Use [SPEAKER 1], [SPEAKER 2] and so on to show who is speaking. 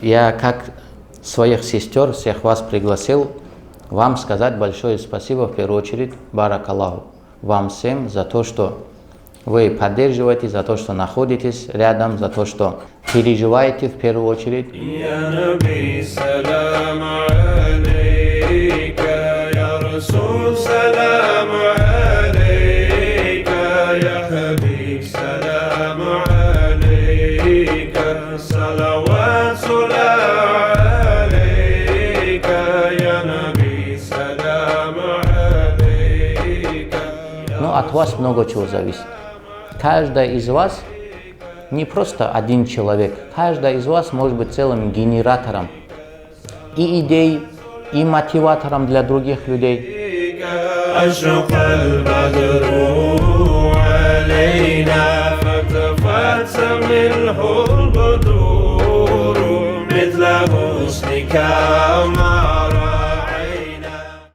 [SPEAKER 1] Я как своих сестер, всех вас пригласил вам сказать большое спасибо, в первую очередь, баракаллаху, вам всем за то, что вы поддерживаете, за то, что находитесь рядом, за то, что переживаете в первую очередь. Но от вас много чего зависит. Каждый из вас не просто один человек. Каждый из вас может быть целым генератором и идей, и мотиватором для других людей.
[SPEAKER 2] مثل حسنك